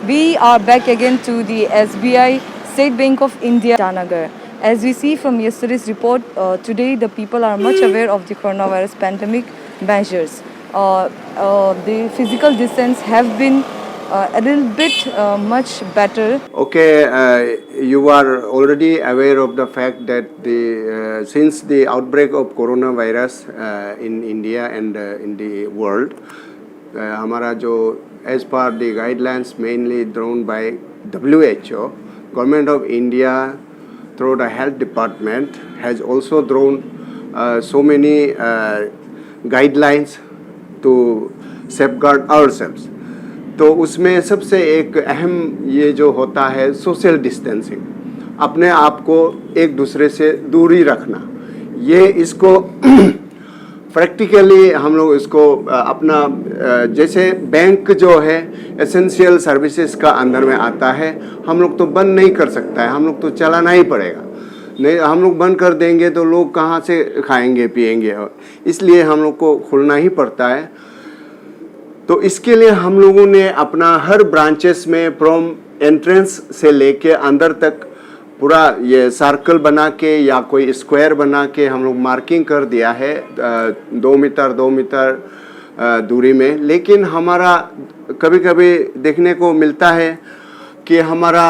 We are back again to the SBI State Bank of India, Janagar. As we see from yesterday's report, today the people are much aware of the coronavirus pandemic measures. The physical distance have been a little bit much better. Okay, you are already aware of the fact that since the outbreak of coronavirus in India and in the world, हमारा जो as per the guidelines mainly drawn by WHO, Government of India through the Health Department has also drawn so many guidelines to safeguard ourselves. तो उसमें सबसे एक अहम ये जो होता है सोशल डिस्टेंसिंग, अपने आप को एक दूसरे से दूरी रखना, ये इसको प्रैक्टिकली हम लोग इसको अपना जैसे बैंक जो है एसेंशियल सर्विसेज का अंदर में आता है, हम लोग तो बंद नहीं कर सकता है, हम लोग तो चलाना ही पड़ेगा, नहीं हम लोग बंद कर देंगे तो लोग कहाँ से खाएंगे पिएंगे, इसलिए हम लोग को खुलना ही पड़ता है। तो इसके लिए हम लोगों ने अपना हर ब्रांचेस में फ्रॉम एंट्रेंस से लेके अंदर तक पूरा ये सर्कल बना के या कोई स्क्वायर बना के हम लोग मार्किंग कर दिया है 2 मीटर दूरी में। लेकिन हमारा कभी कभी देखने को मिलता है कि हमारा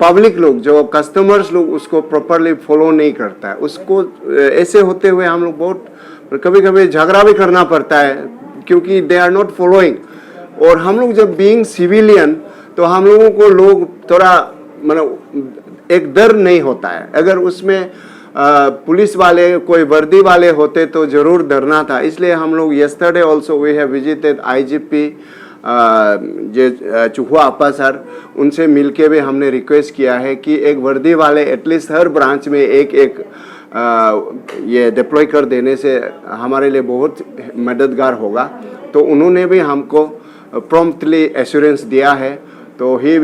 पब्लिक लोग जो कस्टमर्स लोग उसको प्रॉपरली फॉलो नहीं करता है, उसको ऐसे होते हुए हम लोग बहुत कभी कभी झगड़ा भी करना पड़ता है क्योंकि दे आर नॉट फॉलोइंग। और हम लोग जब बीइंग सिविलियन तो हम लोगों को लोग थोड़ा मतलब एक डर नहीं होता है, अगर उसमें पुलिस वाले कोई वर्दी वाले होते तो ज़रूर डरना था। इसलिए हम लोग yesterday also we have visited IGP चुहुआ आपा सर, उनसे मिलके भी हमने रिक्वेस्ट किया है कि एक वर्दी वाले एटलीस्ट हर ब्रांच में एक ये डिप्लॉय कर देने से हमारे लिए बहुत मददगार होगा। तो उन्होंने भी हमको प्रॉम्प्टली एश्योरेंस दिया है, तो he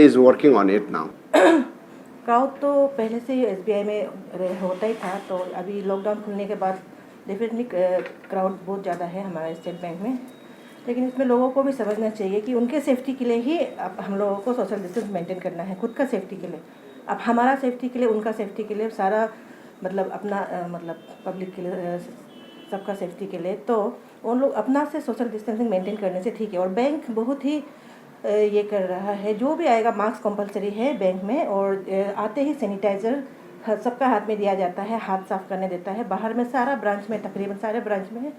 is working on it now. Crowd तो पहले से ही SBI में होता ही था, तो अभी लॉकडाउन खुलने के बाद डेफिनेटली क्राउड बहुत ज़्यादा है हमारा स्टेट बैंक में। लेकिन इसमें लोगों को भी समझना चाहिए कि उनके सेफ्टी के लिए ही अब हम लोगों को सोशल डिस्टेंस मेंटेन करना है, खुद का सेफ्टी के लिए। अब हमारा सेफ्टी के लिए, उनका सेफ्टी के लिए, सारा मतलब अपना मतलब पब्लिक के लिए, सबका सेफ्टी के लिए, तो उन लोग अपना से सोशल डिस्टेंसिंग मेंटेन करने से ठीक है। और बैंक बहुत ही ये कर रहा है, जो भी आएगा मास्क कंपलसरी है बैंक में, और आते ही सैनिटाइज़र सबका हाथ में दिया जाता है, हाथ साफ करने देता है। बाहर में सारा ब्रांच में, तकरीबन सारे ब्रांच में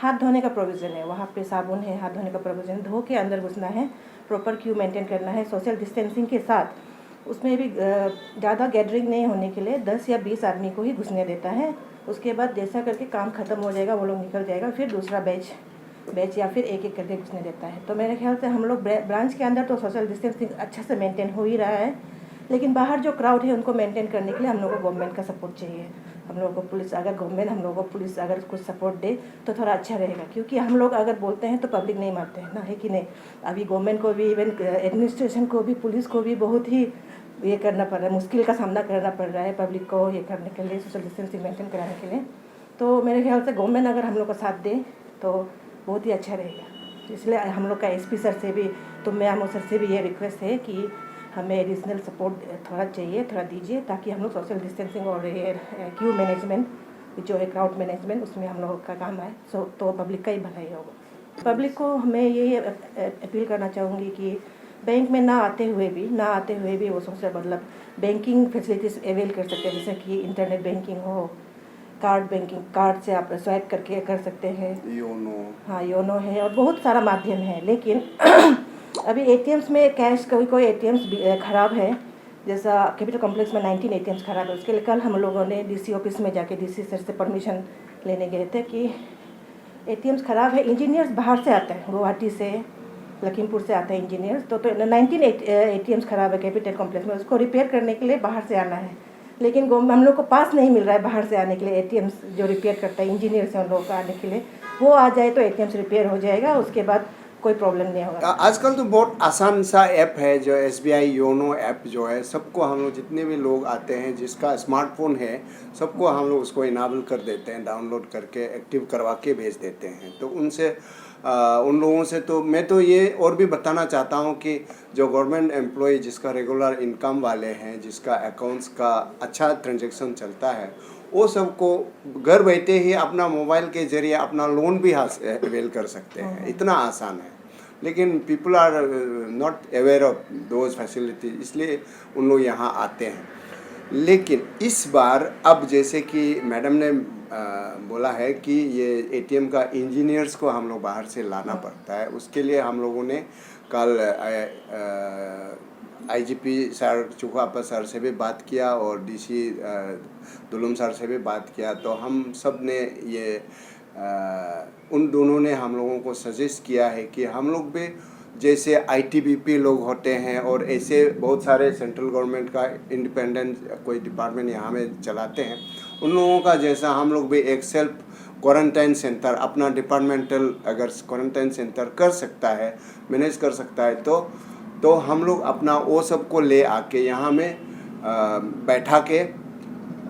हाथ धोने का प्रोविज़न है, वहाँ पे साबुन है, हाथ धोने का प्रोविज़न, धो के अंदर घुसना है, प्रॉपर क्यू मेंटेन करना है सोशल डिस्टेंसिंग के साथ। उसमें भी ज़्यादा गैदरिंग नहीं होने के लिए 10 या 20 आदमी को ही घुसने देता है। उसके बाद जैसा करके काम ख़त्म हो जाएगा, वो लोग निकल जाएगा, फिर दूसरा बैच या फिर एक करके घुसने देता है। तो मेरे ख्याल से हम लोग ब्रांच के अंदर तो सोशल डिस्टेंसिंग अच्छा से मेंटेन हो ही रहा है, लेकिन बाहर जो क्राउड है उनको मेंटेन करने के लिए हम लोग को गवर्नमेंट का सपोर्ट चाहिए। हम लोगों को पुलिस, अगर गवर्नमेंट हम लोगों को पुलिस अगर कुछ सपोर्ट दे तो थोड़ा अच्छा रहेगा, क्योंकि हम लोग अगर बोलते हैं तो पब्लिक नहीं मानते हैं ना, है कि नहीं। अभी गवर्नमेंट को भी, इवन एडमिनिस्ट्रेशन को भी, पुलिस को भी बहुत ही ये करना पड़ रहा है, मुश्किल का सामना करना पड़ रहा है पब्लिक को ये करने के लिए, सोशल डिस्टेंसिंग मेंटेन कराने के लिए। तो मेरे ख्याल से गवर्नमेंट अगर हम लोग का साथ दे तो बहुत ही अच्छा रहेगा। इसलिए हम लोग का SP सर से भी, तो मैम सर से भी ये रिक्वेस्ट है कि हमें एडिशनल सपोर्ट थोड़ा चाहिए, थोड़ा दीजिए, ताकि हम लोग सोशल डिस्टेंसिंग और ये क्यू मैनेजमेंट जो है, क्राउड मैनेजमेंट, उसमें हम लोगों का काम आए, तो पब्लिक का ही भलाई होगा। पब्लिक को मैं यही अपील करना चाहूँगी कि बैंक में ना आते हुए भी वो सोशल मतलब बैंकिंग फैसिलिटीज़ अवेल कर सकते हैं, जैसे कि इंटरनेट बैंकिंग हो, कार्ड बैंकिंग, कार्ड से आप स्वाइप करके कर सकते हैं, योनो है, और बहुत सारा माध्यम है। लेकिन अभी ATMs में कैश, कोई ATMs ख़राब है, जैसा कैपिटल कॉम्प्लेक्स में 19 ATMs ख़राब है। उसके लिए कल हम लोगों ने DC ऑफिस में जाके DC सर से परमिशन लेने गए थे कि ATMs ख़राब है, इंजीनियर्स बाहर से आते हैं, गुवाहाटी से, लखीमपुर से आते हैं इंजीनियर्स, तो 19 ATMs ख़राब है कैपिटल कॉम्प्लेक्स में, उसको रिपेयर करने के लिए बाहर से आना है। लेकिन हम लोग को पास नहीं मिल रहा है बाहर से आने के लिए, ATMs जो रिपेयर करता है, इंजीनियर्स हैं उन लोगों का आने के लिए, वो आ जाए तो ATMs रिपेयर हो जाएगा, उसके बाद कोई प्रॉब्लम नहीं होगा। आजकल तो बहुत आसान सा ऐप है जो SBI योनो ऐप जो है, सबको हम लोग जितने भी लोग आते हैं जिसका स्मार्टफोन है सबको हम लोग उसको इनाबल कर देते हैं, डाउनलोड करके एक्टिव करवा के भेज देते हैं। तो उनसे उन लोगों से तो मैं तो ये और भी बताना चाहता हूँ कि जो गवर्नमेंट एम्प्लॉय जिसका रेगुलर इनकम वाले हैं, जिसका अकाउंट्स का अच्छा ट्रांजैक्शन चलता है, वो सबको घर बैठे ही अपना मोबाइल के जरिए अपना लोन भी अवेल कर सकते हैं। इतना आसान है, लेकिन people are not aware of those facilities, इसलिए उन लोग यहाँ आते हैं। लेकिन इस बार अब जैसे कि मैडम ने बोला है कि ये एटीएम का इंजीनियर्स को हम लोग बाहर से लाना पड़ता है, उसके लिए हम लोगों ने कल आईजीपी सर चुकापा सर से भी बात किया और डीसी दुलुम सर से भी बात किया। तो हम सब ने ये उन दोनों ने हम लोगों को सजेस्ट किया है कि हम लोग भी जैसे आईटीबीपी लोग होते हैं और ऐसे बहुत सारे सेंट्रल गवर्नमेंट का इंडिपेंडेंट कोई डिपार्टमेंट यहाँ में चलाते हैं, उन लोगों का जैसा हम लोग भी एक सेल्फ क्वारंटाइन सेंटर अपना डिपार्टमेंटल अगर क्वारंटाइन सेंटर कर सकता है, मैनेज कर सकता है, तो हम लोग अपना वो सब को ले आके यहाँ में बैठा के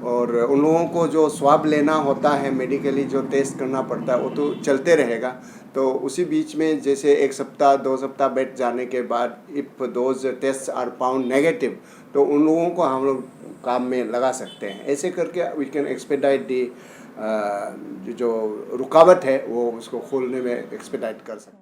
और उन लोगों को जो स्वाब लेना होता है, मेडिकली जो टेस्ट करना पड़ता है, वो तो चलते रहेगा। तो उसी बीच में जैसे 1 सप्ताह 2 सप्ताह बैठ जाने के बाद if those test are found negative, तो उन लोगों को हम लोग काम में लगा सकते हैं। ऐसे करके वी कैन एक्सपेडाइट दी जो रुकावट है वो उसको खोलने में एक्सपेडाइट कर सकते हैं।